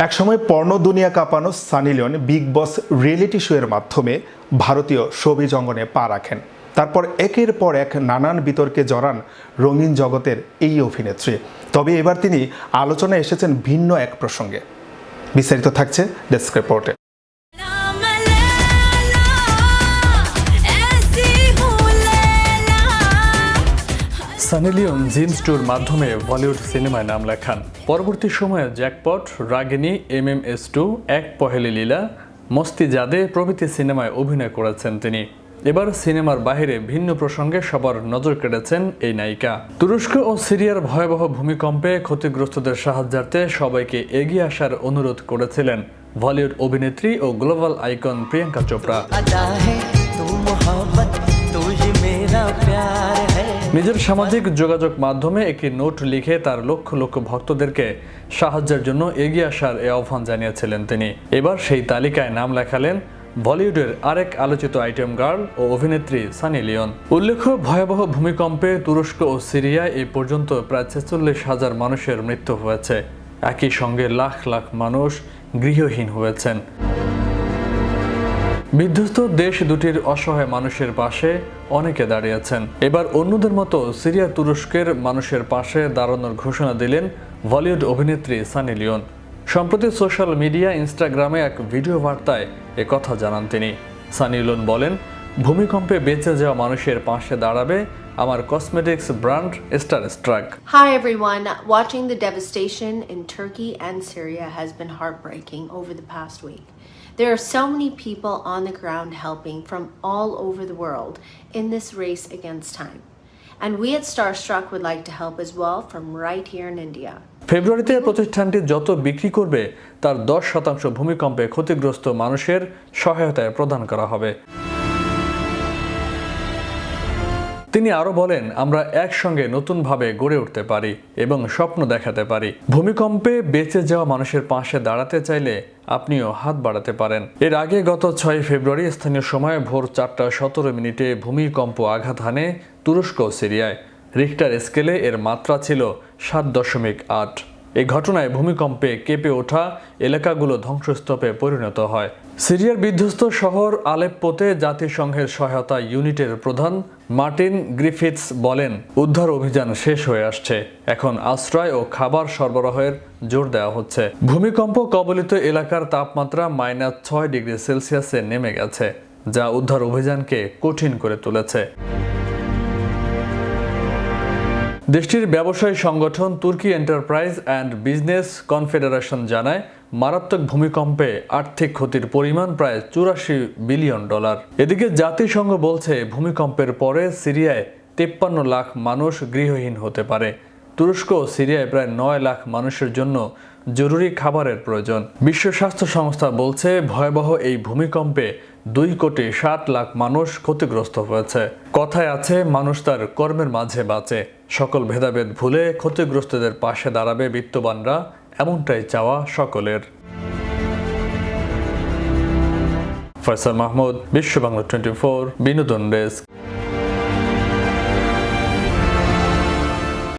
একসময় পর্ণ দুনিয়া কাঁপানো সানি লিওন বিগ বস রিয়েলিটি শো এর মাধ্যমে ভারতীয় শোবিজ অঙ্গনে পা রাখেন। তারপর একের পর এক নানান বিতর্কে জড়ান রঙিন জগতের এই অভিনেত্রী। তবে এবার তিনি আলোচনায় এসেছেন ভিন্ন এক প্রসঙ্গে। বিস্তারিত থাকছে ডেস্ক রিপোর্টে। সানি লিওন জিন্স টুর মাধ্যমে বলিউড সিনেমায় নাম লেখান। পরবর্তী সময়ে জ্যাকপট, রাগিনী, MMS2, এক পহেলি লীলা, মস্তি জাদে প্রভৃতি সিনেমায় অভিনয় করেছেন তিনি। এবার সিনেমার বাইরে ভিন্ন প্রসঙ্গে সবার নজর কেড়েছেন এই নায়িকা। তুরস্ক ও সিরিয়ার ভয়াবহ ভূমিকম্পে ক্ষতিগ্রস্তদের সাহায্যার্থে সবাইকে এগিয়ে আসার অনুরোধ করেছিলেন বলিউড অভিনেত্রী ও গ্লোবাল আইকন প্রিয়াঙ্কা চোপড়া। নিজের সামাজিক যোগাযোগ মাধ্যমে একটি নোট লিখে তার লক্ষ লক্ষ ভক্তদেরকে সাহায্যের জন্য এগিয়ে আসার এই আহ্বান জানিয়েছিলেন তিনি। এবার সেই তালিকায় নাম লেখালেন বলিউডের আরেক আলোচিত আইটেম গার্ল ও অভিনেত্রী সানি লিওন। উল্লেখ্য, ভয়াবহ ভূমিকম্পে তুরস্ক ও সিরিয়ায় এই পর্যন্ত প্রায় 46,000 মানুষের মৃত্যু হয়েছে। একই সঙ্গে লাখ লাখ মানুষ গৃহহীন হয়েছেন। বিধ্বস্ত দেশ দুটির অসহায় মানুষের পাশে অনেকে দাঁড়িয়েছেন। এবার অন্যদের মতো সিরিয়া তুরস্কের মানুষের পাশে দাঁড়ানোর ঘোষণা দিলেন বলিউড অভিনেত্রী সানি লিওন। সম্প্রতি সোশ্যাল মিডিয়া ইনস্টাগ্রামে এক ভিডিও বার্তায় একথা জানান তিনি। সানি লিওন বলেন, ভূমিকম্পে বেঁচে যাওয়া মানুষের পাশে দাঁড়াবে আমার cosmetics brand Starstruck. Hi everyone, watching the devastation in Turkey and Syria has been heartbreaking over the past week. There are so many people on the ground helping from all over the world in this race against time. And we at Starstruck would like to help as well from right here in India. ফেব্রুয়ারিতে প্রতিষ্ঠানটি যত বিক্রি করবে তার 10% ভূমিকম্পে ক্ষতিগ্রস্ত মানুষের সহায়তায় প্রদান করা হবে। তিনি আরো বলেন, আমরা একসঙ্গে নতুনভাবে গড়ে উঠতে পারি এবং স্বপ্ন দেখাতে পারি। ভূমিকম্পে বেঁচে যাওয়া মানুষের পাশে দাঁড়াতে চাইলে আপনিও হাত বাড়াতে পারেন। এর আগে গত 6 ফেব্রুয়ারি স্থানীয় সময় ভোর 4:17 ভূমিকম্প আঘাত হানে তুরস্ক ও সিরিয়ায়। রিক্টার স্কেলে এর মাত্রা ছিল 7.8। এই ঘটনায় ভূমিকম্পে কেঁপে ওঠা এলাকাগুলো ধ্বংসস্তূপে পরিণত হয়। সিরিয়ার বিধ্বস্ত শহর আলেপ্পোতে জাতিসংঘের সহায়তা ইউনিটের প্রধান মার্টিন গ্রিফিথস বলেন, উদ্ধার অভিযান শেষ হয়ে আসছে। এখন আশ্রয় ও খাবার সরবরাহের জোর দেওয়া হচ্ছে। ভূমিকম্প কবলিত এলাকার তাপমাত্রা -6 ডিগ্রি সেলসিয়াসে নেমে গেছে, যা উদ্ধার অভিযানকে কঠিন করে তুলেছে। দেশটির ব্যবসায়ী সংগঠন তুর্কি এন্টারপ্রাইজ অ্যান্ড বিজনেস কনফেডারেশন জানায়, মারাত্মক ভূমিকম্পে আর্থিক ক্ষতির পরিমাণ প্রায় $84 বিলিয়ন। এদিকে জাতিসংঘ বলছে, ভূমিকম্পের পরে সিরিয়ায় 53 লাখ মানুষ গৃহহীন হতে পারে। তুরস্ক ও সিরিয়ায় প্রায় 9 লাখ মানুষের জন্য জরুরি খাবারের প্রয়োজন। বিশ্ব স্বাস্থ্য সংস্থা বলছে, ভয়াবহ এই ভূমিকম্পে 2,60,00,000 মানুষ ক্ষতিগ্রস্ত হয়েছে। কথায় আছে, মানুষ তার কর্মের মাঝে বাঁচে। সকল ভেদাভেদ ভুলে ক্ষতিগ্রস্তদের পাশে দাঁড়াবে বিত্তবানরা, এমনটাই চাওয়া সকলের। ফয়সাল মাহমুদ, বিশ্ব বাংলা 24, বিনোদন ডেস্ক।